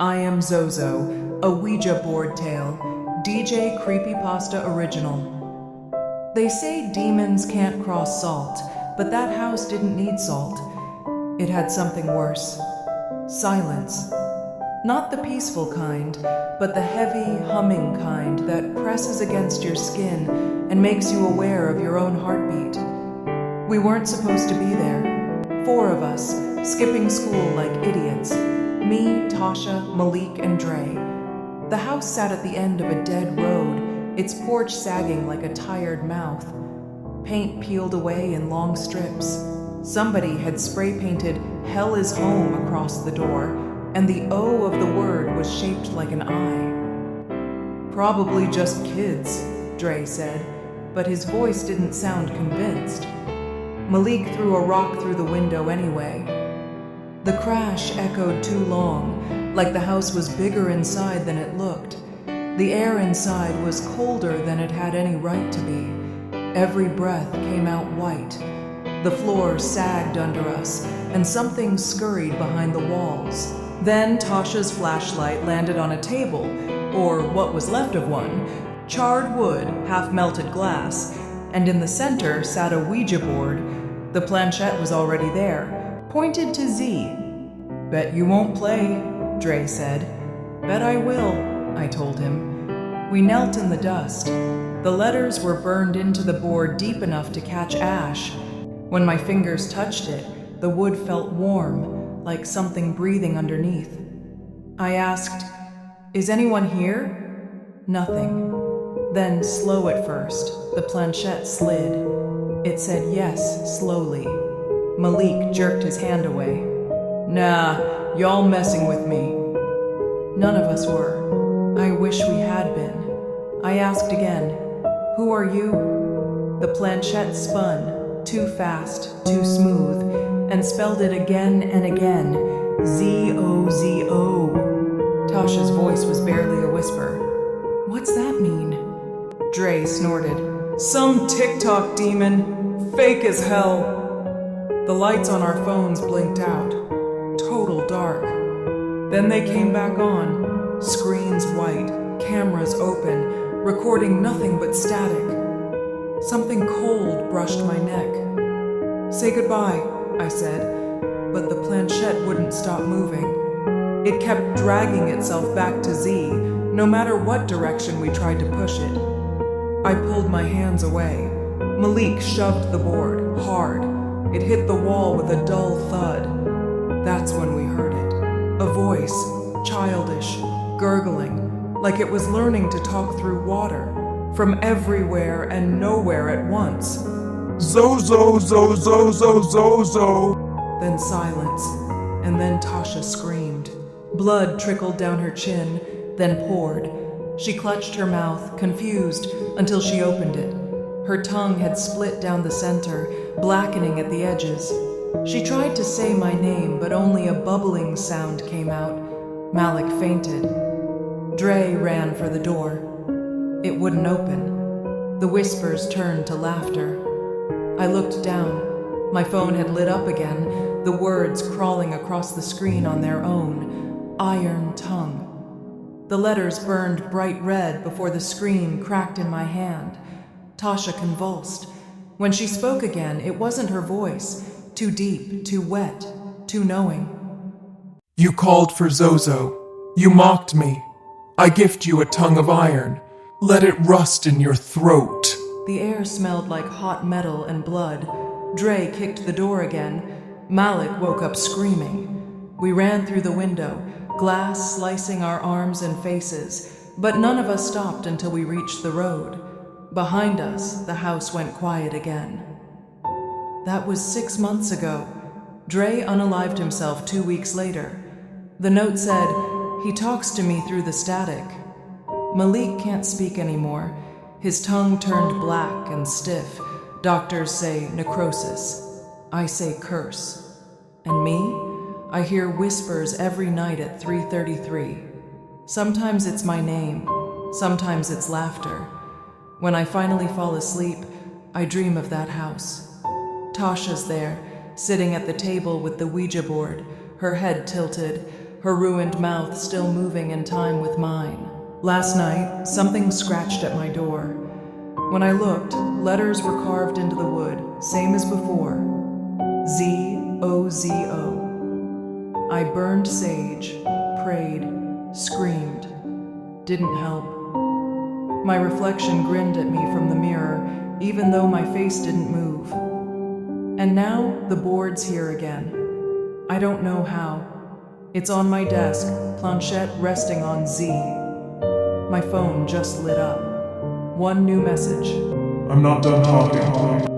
I am ZoZo, a Ouija board tale, DjCreep-E-pasta original. They say demons can't cross salt, but that house didn't need salt. It had something worse. Silence. Not the peaceful kind, but the heavy, humming kind that presses against your skin and makes you aware of your own heartbeat. We weren't supposed to be there. 4 of us, skipping school like idiots. Me, Tasha, Malik, and Dre. The house sat at the end of a dead road, its porch sagging like a tired mouth. Paint peeled away in long strips. Somebody had spray painted "Hell is home" across the door, and the O of the word was shaped like an eye. Probably just kids, Dre said, but his voice didn't sound convinced. Malik threw a rock through the window anyway. The crash echoed too long, like the house was bigger inside than it looked. The air inside was colder than it had any right to be. Every breath came out white. The floor sagged under us, and something scurried behind the walls. Then Tasha's flashlight landed on a table, or what was left of one, charred wood, half-melted glass, and in the center sat a Ouija board. The planchette was already there, pointed to Z. "Bet you won't play," Dre said. "Bet I will," I told him. We knelt in the dust. The letters were burned into the board deep enough to catch ash. When my fingers touched it, the wood felt warm, like something breathing underneath. I asked, "Is anyone here?" Nothing. Then, slow at first, the planchette slid. It said yes, slowly. Malik jerked his hand away. "Nah, y'all messing with me." None of us were. I wish we had been. I asked again, "Who are you?" The planchette spun, too fast, too smooth, and spelled it again and again. ZoZo. Tasha's voice was barely a whisper. "What's that mean?" Dre snorted. "Some TikTok demon. Fake as hell." The lights on our phones blinked out. Total dark. Then they came back on. Screens white, cameras open, recording nothing but static. Something cold brushed my neck. "Say goodbye," I said, but the planchette wouldn't stop moving. It kept dragging itself back to Z, no matter what direction we tried to push it. I pulled my hands away. Malik shoved the board, hard. It hit the wall with a dull thud. That's when we heard it. A voice, childish, gurgling, like it was learning to talk through water, from everywhere and nowhere at once. ZoZo, ZoZo, ZoZo. Then silence, and then Tasha screamed. Blood trickled down her chin, then poured. She clutched her mouth, confused, until she opened it. Her tongue had split down the center, blackening at the edges. She tried to say my name, but only a bubbling sound came out. Malik fainted. Dre ran for the door. It wouldn't open. The whispers turned to laughter. I looked down. My phone had lit up again, the words crawling across the screen on their own. Iron tongue. The letters burned bright red before the screen cracked in my hand. Tasha convulsed. When she spoke again, it wasn't her voice. Too deep, too wet, too knowing. You called for ZoZo. You mocked me. I gift you a tongue of iron. Let it rust in your throat. The air smelled like hot metal and blood. Dre kicked the door again. Malik woke up screaming. We ran through the window, glass slicing our arms and faces, but none of us stopped until we reached the road. Behind us, the house went quiet again. That was 6 months ago. Dre unalived himself 2 weeks later. The note said, "He talks to me through the static." Malik can't speak anymore. His tongue turned black and stiff. Doctors say necrosis. I say curse. And me? I hear whispers every night at 3:33. Sometimes it's my name. Sometimes it's laughter. When I finally fall asleep, I dream of that house. Tasha's there, sitting at the table with the Ouija board, her head tilted, her ruined mouth still moving in time with mine. Last night, something scratched at my door. When I looked, letters were carved into the wood, same as before. ZoZo. I burned sage, prayed, screamed. Didn't help. My reflection grinned at me from the mirror, even though my face didn't move. And now, the board's here again. I don't know how. It's on my desk, planchette resting on Z. My phone just lit up. One new message. I'm not done talking.